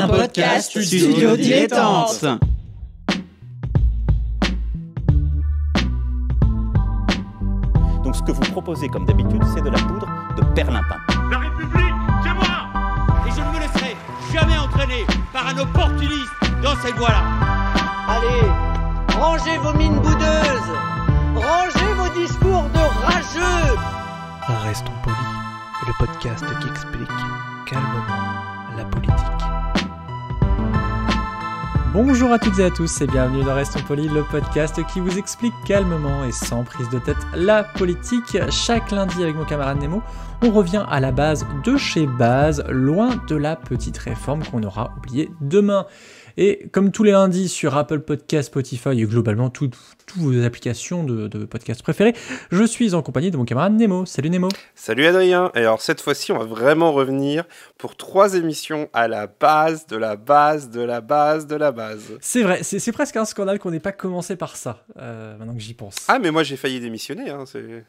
podcast Studio Dilettante. Donc ce que vous proposez comme d'habitude, c'est de la poudre de perlimpin. La République, c'est moi. Et je ne me laisserai jamais entraîner par un opportuniste dans cette voie-là. Allez, rangez vos mines boudeuses. Rangez vos discours de rageux. Restons polis, le podcast qui explique calmement la politique. Bonjour à toutes et à tous et bienvenue dans Restons Polis, le podcast qui vous explique calmement et sans prise de tête la politique. Chaque lundi avec mon camarade Nemo, on revient à la base de chez base, loin de la petite réforme qu'on aura oubliée demain. Et comme tous les lundis sur Apple Podcasts, Spotify et globalement toutes vos applications de podcasts préférées, je suis en compagnie de mon camarade Nemo. Salut Nemo. Salut Adrien. Et alors cette fois-ci, on va vraiment revenir pour 3 émissions à la base de la base de la base de la base. C'est vrai, c'est presque un scandale qu'on n'ait pas commencé par ça, maintenant que j'y pense. Ah mais moi j'ai failli démissionner. C'est...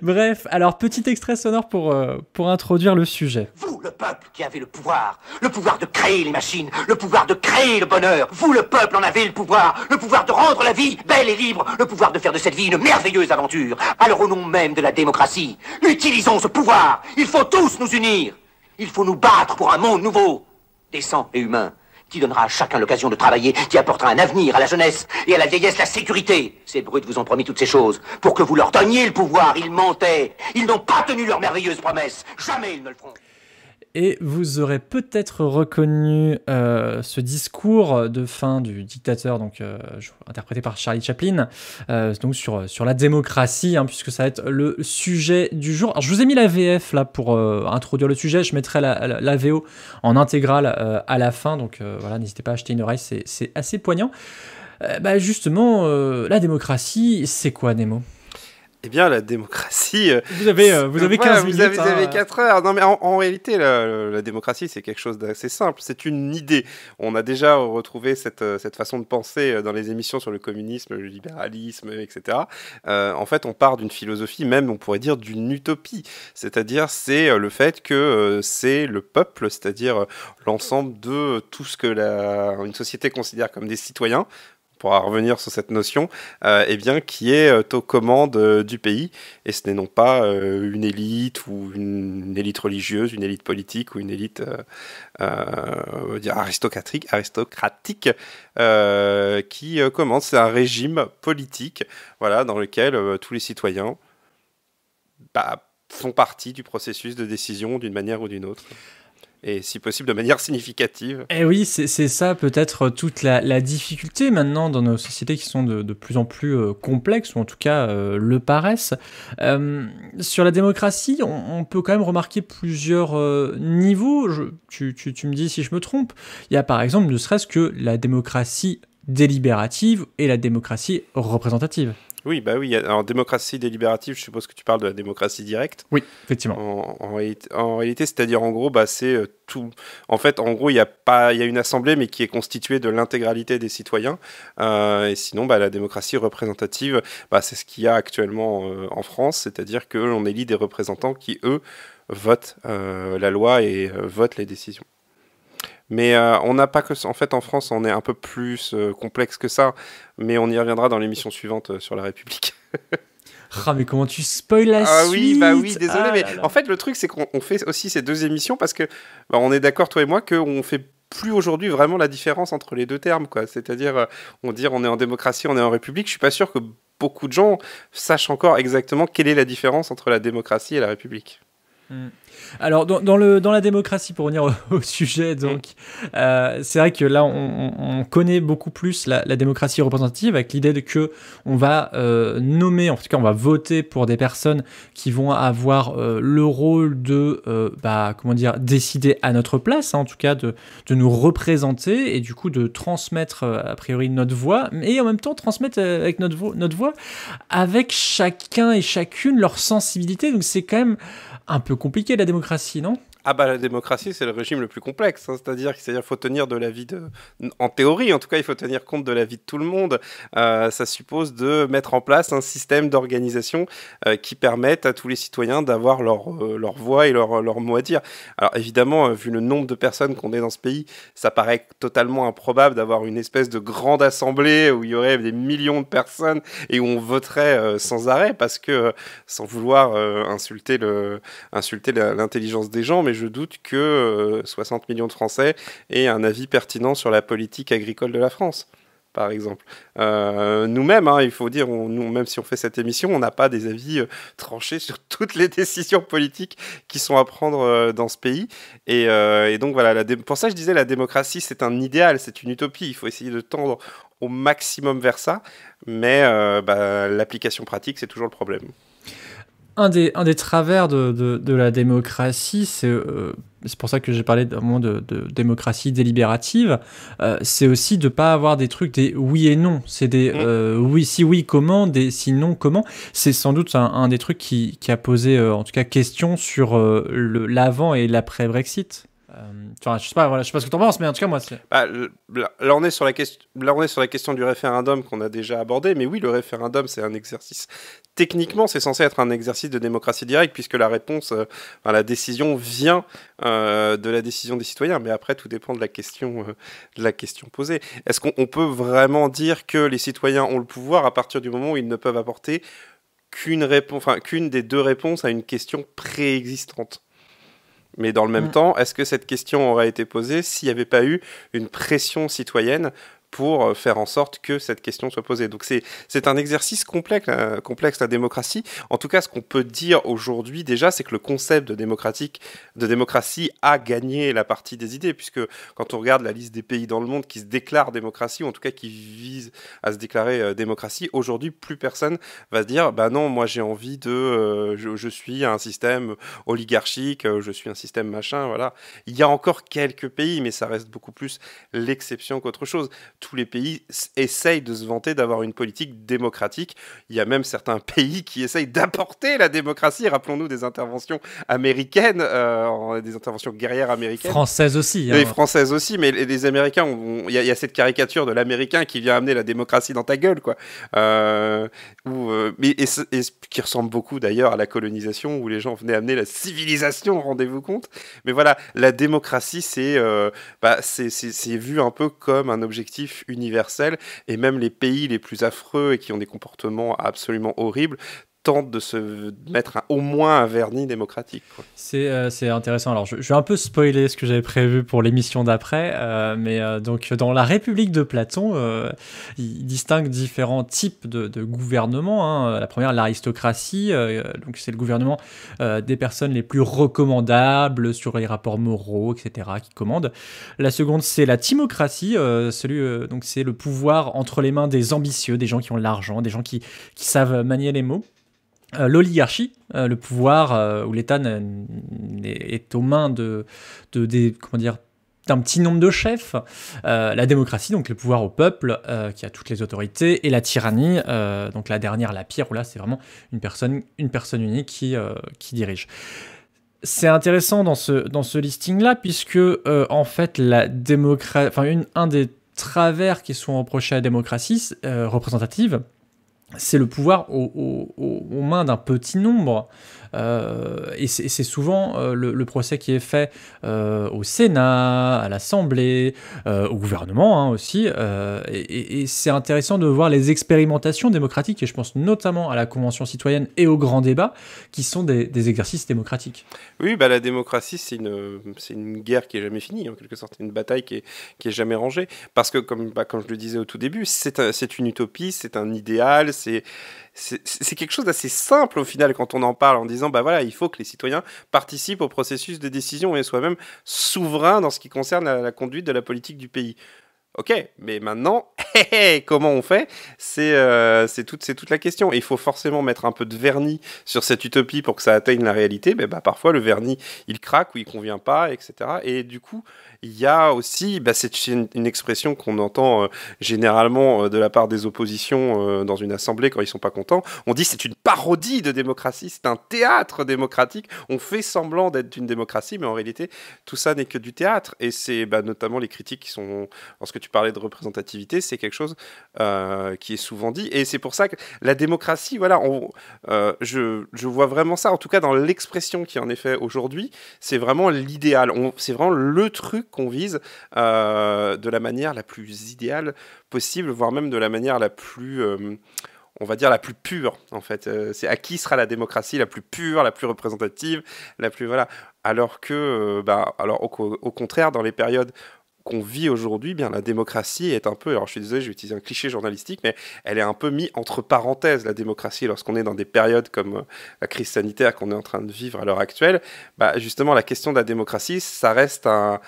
Bref, alors petit extrait sonore pour introduire le sujet. Vous, le peuple qui avez le pouvoir de créer les machines, le pouvoir de créer le bonheur. Vous, le peuple, en avez le pouvoir de rendre la vie belle et libre, le pouvoir de faire de cette vie une merveilleuse aventure. Alors au nom même de la démocratie, utilisons ce pouvoir. Il faut tous nous unir. Il faut nous battre pour un monde nouveau, décent et humain, qui donnera à chacun l'occasion de travailler, qui apportera un avenir à la jeunesse et à la vieillesse la sécurité. Ces brutes vous ont promis toutes ces choses pour que vous leur donniez le pouvoir. Ils mentaient. Ils n'ont pas tenu leurs merveilleuses promesses. Jamais ils ne le feront. Et vous aurez peut-être reconnu ce discours de fin du dictateur, donc interprété par Charlie Chaplin, donc sur la démocratie, puisque ça va être le sujet du jour. Alors je vous ai mis la VF là pour introduire le sujet, je mettrai la VO en intégrale à la fin, donc voilà, n'hésitez pas à acheter une oreille, c'est assez poignant. Justement, la démocratie, c'est quoi Nemo ? Eh bien, la démocratie... Vous avez 15 minutes. Vous avez 4 heures. Non, mais en réalité, la démocratie, c'est quelque chose d'assez simple. C'est une idée. On a déjà retrouvé cette façon de penser dans les émissions sur le communisme, le libéralisme, etc. En fait, on part d'une philosophie, même, on pourrait dire, d'une utopie. C'est-à-dire, c'est le fait que c'est le peuple, c'est-à-dire l'ensemble de tout ce que une société considère comme des citoyens, pour revenir sur cette notion, qui est aux commandes du pays, et ce n'est non pas une élite ou une élite religieuse, une élite politique ou une élite aristocratique qui commande. C'est un régime politique, voilà, dans lequel tous les citoyens font partie du processus de décision d'une manière ou d'une autre. Et si possible de manière significative. Et oui, c'est ça peut-être toute la difficulté maintenant dans nos sociétés qui sont de plus en plus complexes, ou en tout cas le paraissent. Sur la démocratie, on peut quand même remarquer plusieurs niveaux. Tu me dis si je me trompe. Il y a par exemple ne serait-ce que la démocratie délibérative et la démocratie représentative. Oui, alors démocratie délibérative, je suppose que tu parles de la démocratie directe. Oui, effectivement. En réalité, c'est-à-dire en gros, c'est tout. En fait, en gros, il y a une assemblée, mais qui est constituée de l'intégralité des citoyens. Et sinon, la démocratie représentative, c'est ce qu'il y a actuellement en France, c'est-à-dire que l'on élit des représentants qui, eux, votent la loi et votent les décisions. Mais on n'a pas que ça. En fait, en France, on est un peu plus complexe que ça. Mais on y reviendra dans l'émission suivante sur la République. Mais comment tu spoil la suite ? Oui, désolé. Mais en fait, le truc, c'est qu'on fait aussi ces 2 émissions parce que on est d'accord, toi et moi, qu'on fait plus aujourd'hui vraiment la différence entre les 2 termes, quoi. C'est-à-dire, on est en démocratie, on est en République. Je suis pas sûr que beaucoup de gens sachent encore exactement quelle est la différence entre la démocratie et la République. Alors dans la démocratie, pour revenir au sujet, donc c'est vrai que là on connaît beaucoup plus la démocratie représentative, avec l'idée que on va nommer, en tout cas on va voter pour des personnes qui vont avoir le rôle de décider à notre place, en tout cas de nous représenter et du coup de transmettre a priori notre voix, et en même temps transmettre avec notre voix avec chacun et chacune leur sensibilité. Donc c'est quand même un peu compliqué la démocratie, non ? Ah bah la démocratie, c'est le régime le plus complexe, hein. C'est-à-dire qu'il faut tenir de l'avis en théorie, en tout cas, il faut tenir compte de l'avis de tout le monde. Ça suppose de mettre en place un système d'organisation qui permette à tous les citoyens d'avoir leur voix et leur mot à dire. Alors évidemment, vu le nombre de personnes qu'on est dans ce pays, ça paraît totalement improbable d'avoir une espèce de grande assemblée où il y aurait des millions de personnes et où on voterait sans arrêt, parce que, sans vouloir insulter l'intelligence des gens, mais je doute que 60 millions de Français aient un avis pertinent sur la politique agricole de la France, par exemple. Nous-mêmes, il faut dire, même si on fait cette émission, on n'a pas des avis tranchés sur toutes les décisions politiques qui sont à prendre dans ce pays. Et donc voilà, pour ça je disais, la démocratie, c'est un idéal, c'est une utopie. Il faut essayer de tendre au maximum vers ça, mais l'application pratique, c'est toujours le problème. Un des travers de la démocratie, c'est pour ça que j'ai parlé d'un moment de démocratie délibérative, c'est aussi de ne pas avoir des trucs des oui et non. C'est des oui, si oui, comment, des si non, comment. C'est sans doute un des trucs qui a posé, en tout cas, question sur l'avant et l'après-Brexit. Je sais pas ce que t'en penses, mais en tout cas moi c'est... Là on est sur la question du référendum qu'on a déjà abordé, mais oui, le référendum, c'est un exercice, techniquement c'est censé être un exercice de démocratie directe, puisque la réponse, la décision vient de la décision des citoyens, mais après tout dépend de la question posée. Est-ce qu'on peut vraiment dire que les citoyens ont le pouvoir à partir du moment où ils ne peuvent apporter qu'une des deux réponses à une question préexistante? Mais dans le même temps, est-ce que cette question aurait été posée s'il n'y avait pas eu une pression citoyenne pour faire en sorte que cette question soit posée? Donc c'est un exercice complexe, la démocratie. En tout cas, ce qu'on peut dire aujourd'hui déjà, c'est que le concept de démocratie a gagné la partie des idées, puisque quand on regarde la liste des pays dans le monde qui se déclarent démocratie, ou en tout cas qui visent à se déclarer démocratie, aujourd'hui, plus personne va se dire « bah non, moi j'ai envie je suis un système oligarchique, je suis un système machin », voilà. Il y a encore quelques pays, mais ça reste beaucoup plus l'exception qu'autre chose. Tous les pays essayent de se vanter d'avoir une politique démocratique. Il y a même certains pays qui essayent d'apporter la démocratie. Rappelons-nous des interventions américaines, des interventions guerrières américaines. Françaises aussi. Les Françaises aussi, mais les Américains, il y a cette caricature de l'Américain qui vient amener la démocratie dans ta gueule, quoi. Et qui ressemble beaucoup d'ailleurs à la colonisation, où les gens venaient amener la civilisation, rendez-vous compte. Mais voilà, la démocratie, c'est vu un peu comme un objectif universel, et même les pays les plus affreux et qui ont des comportements absolument horribles tentent de se mettre au moins un vernis démocratique, quoi. C'est intéressant. Alors, je vais un peu spoiler ce que j'avais prévu pour l'émission d'après, mais donc dans la République de Platon, il distingue différents types de gouvernements. La première, l'aristocratie, donc c'est le gouvernement des personnes les plus recommandables sur les rapports moraux, etc., qui commandent. La seconde, c'est la timocratie, donc c'est le pouvoir entre les mains des ambitieux, des gens qui ont de l'argent, des gens qui savent manier les mots. L'oligarchie, le pouvoir où l'État est aux mains d'un petit nombre de chefs. La démocratie, donc le pouvoir au peuple qui a toutes les autorités, et la tyrannie, donc la dernière, la pire, où là c'est vraiment une personne unique qui dirige. C'est intéressant dans ce listing-là, puisque en fait la démocratie, un des travers qui sont reprochés à la démocratie représentative, c'est le pouvoir aux mains d'un petit nombre. Et c'est souvent le procès qui est fait au Sénat, à l'Assemblée, au gouvernement aussi. Et c'est intéressant de voir les expérimentations démocratiques, et je pense notamment à la Convention citoyenne et au grand débat, qui sont des exercices démocratiques. Oui, la démocratie, c'est une guerre qui est jamais finie, en quelque sorte, une bataille qui est jamais rangée. Parce que, comme je le disais au tout début, c'est une utopie, c'est un idéal, c'est quelque chose d'assez simple au final quand on en parle, en disant il faut que les citoyens participent au processus de décision et soient même souverains dans ce qui concerne la conduite de la politique du pays. Ok, mais maintenant, comment on fait ? C'est toute la question. Et il faut forcément mettre un peu de vernis sur cette utopie pour que ça atteigne la réalité. Mais parfois, le vernis, il craque ou il convient pas, etc. Et du coup, il y a aussi, c'est une expression qu'on entend généralement de la part des oppositions dans une assemblée quand ils sont pas contents. On dit c'est une parodie de démocratie, c'est un théâtre démocratique. On fait semblant d'être une démocratie, mais en réalité, tout ça n'est que du théâtre. Et c'est notamment les critiques qui sont, lorsque tu parlais de représentativité, c'est quelque chose qui est souvent dit. Et c'est pour ça que la démocratie, voilà, je vois vraiment ça, en tout cas dans l'expression qui en est faite aujourd'hui, c'est vraiment l'idéal. C'est vraiment le truc qu'on vise de la manière la plus idéale possible, voire même de la manière la plus... on va dire la plus pure, en fait. C'est à qui sera la démocratie la plus pure, la plus représentative, la plus... Voilà. Alors que, au contraire, dans les périodes qu'on vit aujourd'hui, bien la démocratie est un peu, alors je suis désolé, je vais utiliser un cliché journalistique, mais elle est un peu mise entre parenthèses, la démocratie, lorsqu'on est dans des périodes comme la crise sanitaire qu'on est en train de vivre à l'heure actuelle. Justement, la question de la démocratie, ça reste un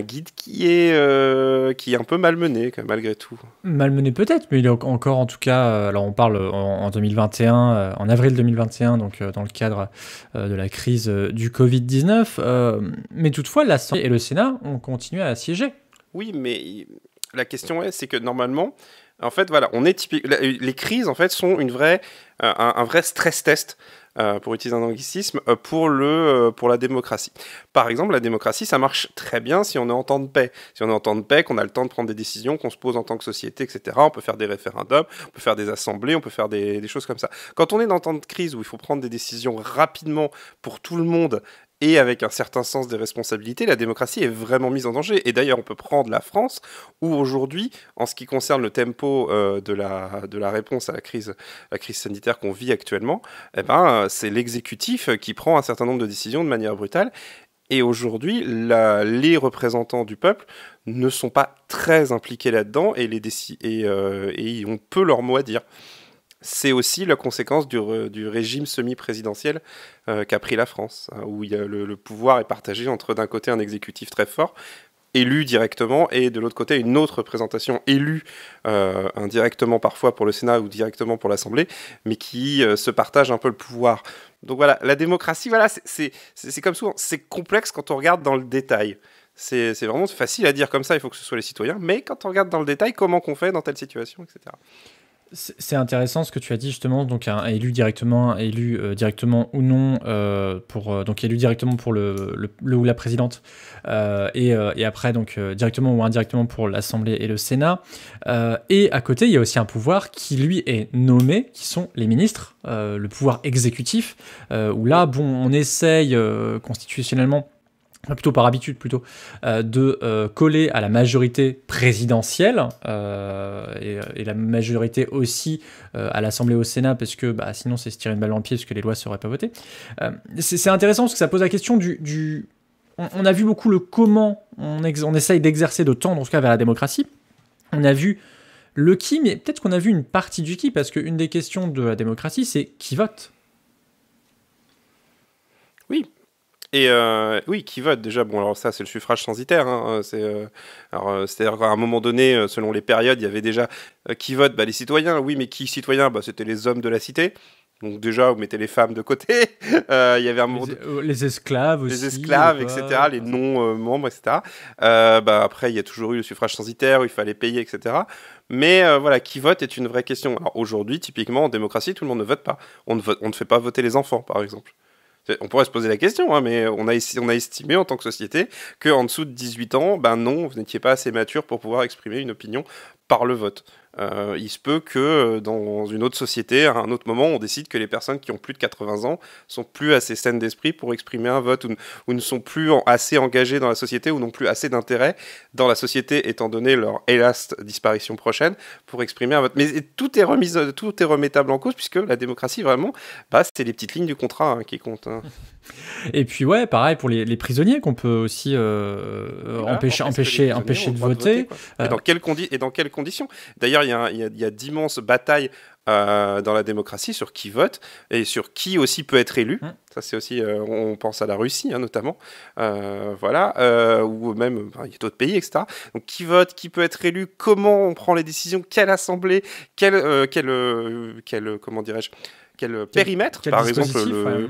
guide qui est un peu malmené, malgré tout. Malmené peut-être, mais il est encore, en tout cas, alors on parle en 2021, en avril 2021, donc dans le cadre de la crise du Covid-19, mais toutefois, l'Assemblée et le Sénat ont continué à siéger. Oui, mais la question c'est que normalement, en fait, voilà, on est typique. Les crises, en fait, sont un vrai stress test, pour utiliser un anglicisme, pour la démocratie. Par exemple, la démocratie, ça marche très bien si on est en temps de paix. Si on est en temps de paix, qu'on a le temps de prendre des décisions, qu'on se pose en tant que société, etc. On peut faire des référendums, on peut faire des assemblées, on peut faire des choses comme ça. Quand on est dans un temps de crise où il faut prendre des décisions rapidement pour tout le monde, et avec un certain sens des responsabilités, la démocratie est vraiment mise en danger. Et d'ailleurs, on peut prendre la France, où aujourd'hui, en ce qui concerne le tempo de la réponse à la crise sanitaire qu'on vit actuellement, c'est l'exécutif qui prend un certain nombre de décisions de manière brutale. Et aujourd'hui, les représentants du peuple ne sont pas très impliqués là-dedans, et on peut leur mot à dire. C'est aussi la conséquence du régime semi-présidentiel qu'a pris la France, où le pouvoir est partagé entre, d'un côté, un exécutif très fort, élu directement, et de l'autre côté, une autre représentation élue indirectement parfois pour le Sénat ou directement pour l'Assemblée, mais qui se partage un peu le pouvoir. Donc voilà, la démocratie, voilà, c'est comme souvent, c'est complexe quand on regarde dans le détail. C'est vraiment facile à dire comme ça, il faut que ce soit les citoyens, mais quand on regarde dans le détail, comment qu'on fait dans telle situation, etc. C'est intéressant ce que tu as dit justement, donc un élu directement ou non, donc élu directement pour le ou la présidente, et après donc directement ou indirectement pour l'Assemblée et le Sénat, et à côté il y a aussi un pouvoir qui lui est nommé, qui sont les ministres, le pouvoir exécutif, où là on essaye constitutionnellement, plutôt par habitude de coller à la majorité présidentielle, et la majorité aussi à l'Assemblée et au Sénat, parce que sinon c'est se tirer une balle dans le pied, parce que les lois ne seraient pas votées. C'est intéressant parce que ça pose la question on a vu beaucoup le comment on essaye d'exercer, de tendre en tout cas vers la démocratie. On a vu le qui, mais peut-être qu'on a vu une partie du qui, parce qu'une des questions de la démocratie, c'est qui vote. Oui. Et oui, qui vote déjà. Bon, alors ça, c'est le suffrage censitaire. Hein, c'est-à-dire qu'à un moment donné, selon les périodes, il y avait déjà qui vote, les citoyens. Oui, mais qui citoyens ? C'était les hommes de la cité. Donc déjà, vous mettez les femmes de côté. Il y avait un moment les esclaves aussi. Les esclaves, etc. Les non-membres, etc. Après, il y a toujours eu le suffrage censitaire où il fallait payer, etc. Mais voilà, qui vote est une vraie question. Alors aujourd'hui, typiquement, en démocratie, tout le monde ne vote pas. On ne fait pas voter les enfants, par exemple. On pourrait se poser la question, mais on a estimé en tant que société qu'en dessous de 18 ans, non, vous n'étiez pas assez mature pour pouvoir exprimer une opinion par le vote. Il se peut que dans une autre société, à un autre moment, on décide que les personnes qui ont plus de 80 ans sont plus assez saines d'esprit pour exprimer un vote, ou ne sont plus assez engagées dans la société, ou n'ont plus assez d'intérêt dans la société, étant donné leur hélas disparition prochaine, pour exprimer un vote. Mais tout est remettable en cause, puisque la démocratie, vraiment, c'est les petites lignes du contrat qui comptent. Hein. Et puis ouais, pareil pour les prisonniers qu'on peut aussi empêcher de voter. Et dans quelles conditions ? D'ailleurs, il y a d'immenses batailles dans la démocratie, sur qui vote et sur qui aussi peut être élu. Ça, c'est aussi, on pense à la Russie, notamment, ou même, il y a d'autres pays, etc. Donc, qui vote, qui peut être élu, comment on prend les décisions, quelle assemblée, quel périmètre, par exemple,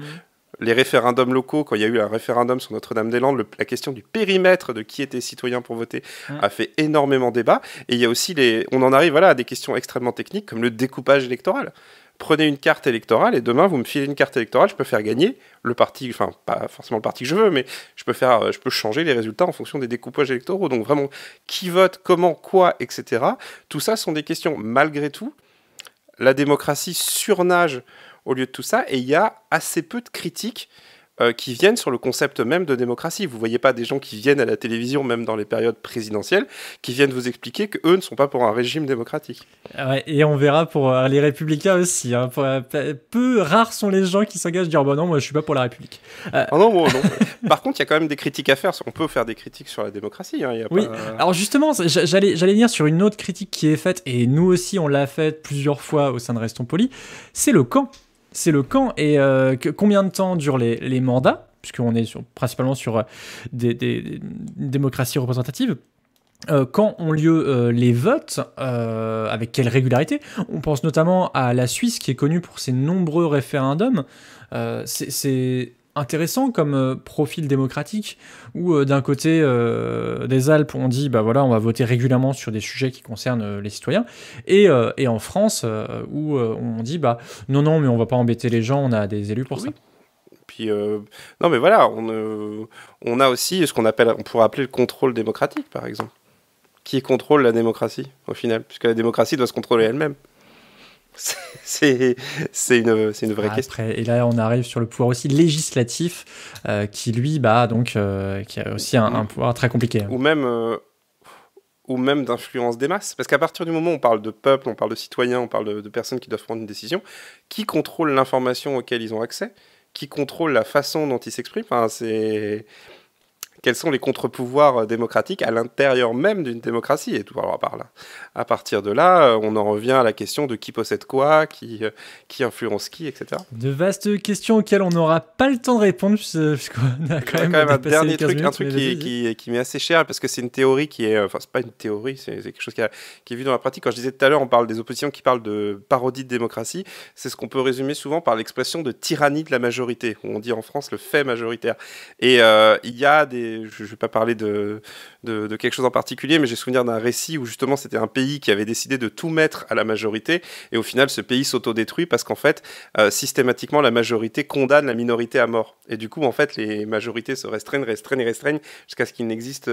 les référendums locaux, quand il y a eu un référendum sur Notre-Dame-des-Landes, la question du périmètre de qui était citoyen pour voter a fait énormément débat. Et il y a aussi on en arrive à des questions extrêmement techniques comme le découpage électoral. Prenez une carte électorale et demain vous me filez une carte électorale, je peux faire gagner le parti, enfin pas forcément le parti que je veux, mais je peux changer les résultats en fonction des découpages électoraux. Donc vraiment, qui vote, comment, quoi, etc. Tout ça sont des questions, malgré tout, la démocratie surnage au lieu de tout ça, et il y a assez peu de critiques qui viennent sur le concept même de démocratie. Vous ne voyez pas des gens qui viennent à la télévision, même dans les périodes présidentielles, qui viennent vous expliquer qu'eux ne sont pas pour un régime démocratique. Ouais, et on verra pour les Républicains aussi. Peu rares sont les gens qui s'engagent à dire non, moi je ne suis pas pour la République. Non. Par contre, il y a quand même des critiques à faire. On peut faire des critiques sur la démocratie. Oui, alors justement, j'allais venir sur une autre critique qui est faite, et nous aussi on l'a faite plusieurs fois au sein de Restons Polis, c'est le camp. C'est le camp, et combien de temps durent les mandats, puisqu'on est principalement sur des démocraties représentatives, quand ont lieu les votes, avec quelle régularité. On pense notamment à la Suisse, qui est connue pour ses nombreux référendums. C'est intéressant comme profil démocratique, où d'un côté des Alpes on dit on va voter régulièrement sur des sujets qui concernent les citoyens, et en France où on dit non mais on va pas embêter les gens, on a des élus pour ça. Puis non mais voilà, on a aussi ce on pourrait appeler le contrôle démocratique, par exemple. Qui contrôle la démocratie au final, puisque la démocratie doit se contrôler elle-même. C'est une vraie question. Et là, on arrive sur le pouvoir aussi législatif, qui lui, qui a aussi un pouvoir très compliqué. Ou même d'influence des masses. Parce qu'à partir du moment où on parle de peuple, on parle de citoyens, on parle de personnes qui doivent prendre une décision, qui contrôle l'information auquel ils ont accès, qui contrôle la façon dont ils s'expriment. Quels sont les contre-pouvoirs démocratiques à l'intérieur même d'une démocratie, et tout par là. À partir de là, on en revient à la question de qui possède quoi, qui influence qui, etc. De vastes questions auxquelles on n'aura pas le temps de répondre, puisqu'on a quand même un dernier truc, un truc qui m'est assez cher, parce que c'est une théorie qui est... Enfin, c'est pas une théorie, c'est quelque chose qui est vu dans la pratique. Quand je disais tout à l'heure, on parle des oppositions qui parlent de parodie de démocratie, c'est ce qu'on peut résumer souvent par l'expression de tyrannie de la majorité, où on dit en France le fait majoritaire. Et il y a des... Je ne vais pas parler de quelque chose en particulier, mais j'ai souvenir d'un récit où justement c'était un pays qui avait décidé de tout mettre à la majorité, et au final ce pays s'autodétruit parce qu'en fait systématiquement la majorité condamne la minorité à mort, et du coup en fait les majorités se restreignent jusqu'à ce qu'il n'existe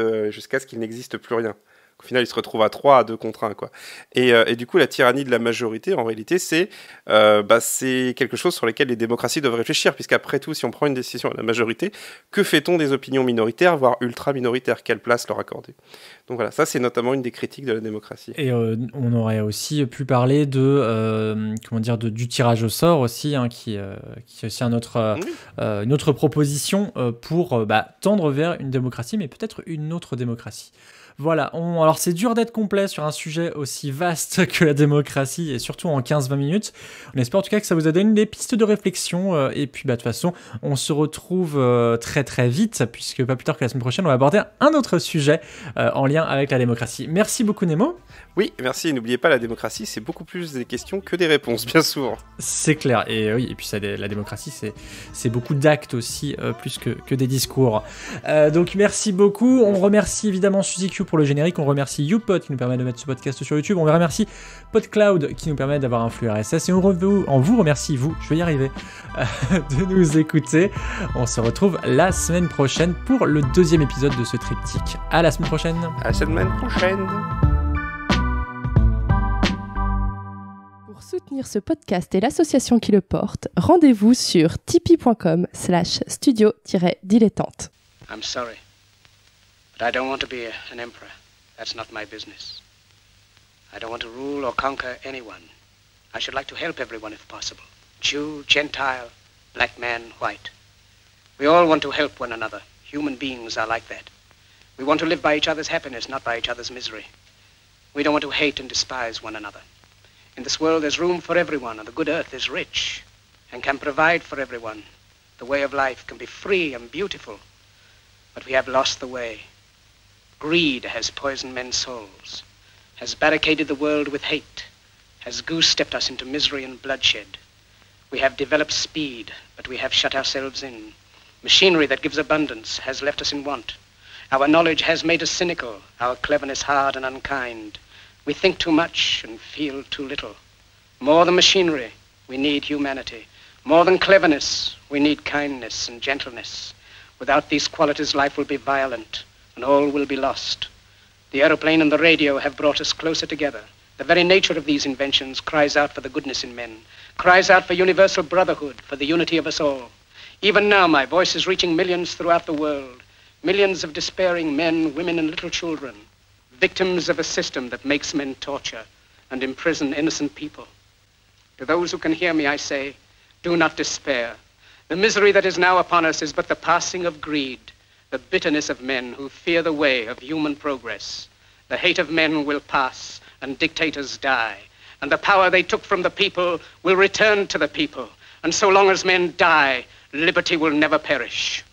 plus rien. Au final, il se retrouve à 3 à 2 contre 1, quoi. Et du coup, la tyrannie de la majorité, en réalité, c'est quelque chose sur lequel les démocraties doivent réfléchir, puisqu'après tout, si on prend une décision à la majorité, que fait-on des opinions minoritaires, voire ultra-minoritaires? Quelle place leur accorder? Donc voilà, ça, c'est notamment une des critiques de la démocratie. Et on aurait aussi pu parler du tirage au sort aussi, qui est aussi une autre proposition pour tendre vers une démocratie, mais peut-être une autre démocratie. Voilà, alors c'est dur d'être complet sur un sujet aussi vaste que la démocratie, et surtout en 15-20 minutes. On espère en tout cas que ça vous a donné des pistes de réflexion, et puis de toute façon, on se retrouve très très vite, puisque pas plus tard que la semaine prochaine, on va aborder un autre sujet en lien avec la démocratie. Merci beaucoup Nemo. Oui, merci, et n'oubliez pas, la démocratie, c'est beaucoup plus des questions que des réponses, bien souvent. C'est clair, et oui, et puis la démocratie, c'est beaucoup d'actes aussi, plus que des discours. Donc merci beaucoup, on remercie évidemment Suzy Q pour le générique, on remercie YouPod qui nous permet de mettre ce podcast sur YouTube, on remercie PodCloud qui nous permet d'avoir un flux RSS, et on vous remercie, je vais y arriver, de nous écouter. On se retrouve la semaine prochaine pour le 2e épisode de ce triptyque. À la semaine prochaine. À la semaine prochaine. Pour soutenir ce podcast et l'association qui le porte, rendez-vous sur tipeee.com/studio-dilettante. I'm sorry, but I don't want to be an emperor. That's not my business. I don't want to rule or conquer anyone. I should like to help everyone if possible. Jew, Gentile, black man, white. We all want to help one another. Human beings are like that. We want to live by each other's happiness, not by each other's misery. We don't want to hate and despise one another. In this world there's room for everyone, and the good earth is rich and can provide for everyone. The way of life can be free and beautiful, but we have lost the way. Greed has poisoned men's souls, has barricaded the world with hate, has goose-stepped us into misery and bloodshed. We have developed speed, but we have shut ourselves in. Machinery that gives abundance has left us in want. Our knowledge has made us cynical, our cleverness hard and unkind. We think too much and feel too little. More than machinery, we need humanity. More than cleverness, we need kindness and gentleness. Without these qualities, life will be violent and all will be lost. The aeroplane and the radio have brought us closer together. The very nature of these inventions cries out for the goodness in men, cries out for universal brotherhood, for the unity of us all. Even now, my voice is reaching millions throughout the world, millions of despairing men, women, and little children, victims of a system that makes men torture and imprison innocent people. To those who can hear me, I say, do not despair. The misery that is now upon us is but the passing of greed, the bitterness of men who fear the way of human progress. The hate of men will pass and dictators die, and the power they took from the people will return to the people. And so long as men die, liberty will never perish.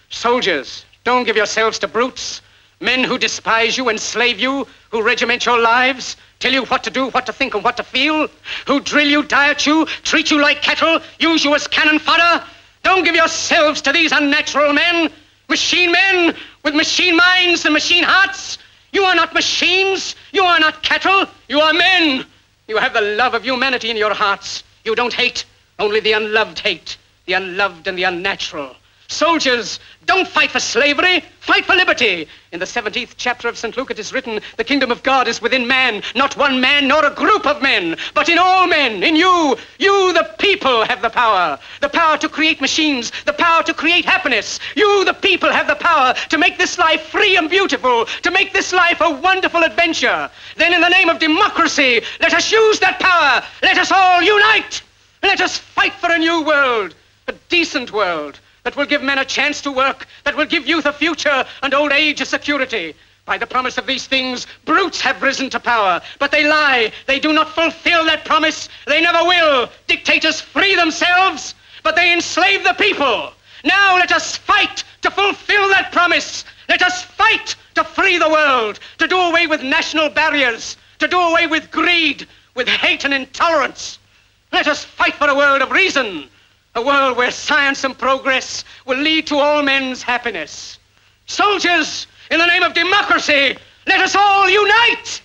Soldiers, don't give yourselves to brutes, men who despise you, enslave you, who regiment your lives, tell you what to do, what to think, and what to feel, who drill you, diet you, treat you like cattle, use you as cannon fodder. Don't give yourselves to these unnatural men with machine minds and machine hearts. You are not machines, you are not cattle, you are men. You have the love of humanity in your hearts. You don't hate, only the unloved hate, the unloved and the unnatural. Soldiers, don't fight for slavery, fight for liberty. In the 17th chapter of St. Luke it is written, the kingdom of God is within man, not one man nor a group of men, but in all men, in you. You, the people, have the power to create machines, the power to create happiness. You, the people, have the power to make this life free and beautiful, to make this life a wonderful adventure. Then in the name of democracy, let us use that power. Let us all unite. Let us fight for a new world, a decent world, that will give men a chance to work, that will give youth a future and old age a security. By the promise of these things, brutes have risen to power, but they lie. They do not fulfill that promise. They never will. Dictators free themselves, but they enslave the people. Now let us fight to fulfill that promise. Let us fight to free the world, to do away with national barriers, to do away with greed, with hate and intolerance. Let us fight for a world of reason, a world where science and progress will lead to all men's happiness. Soldiers, in the name of democracy, let us all unite!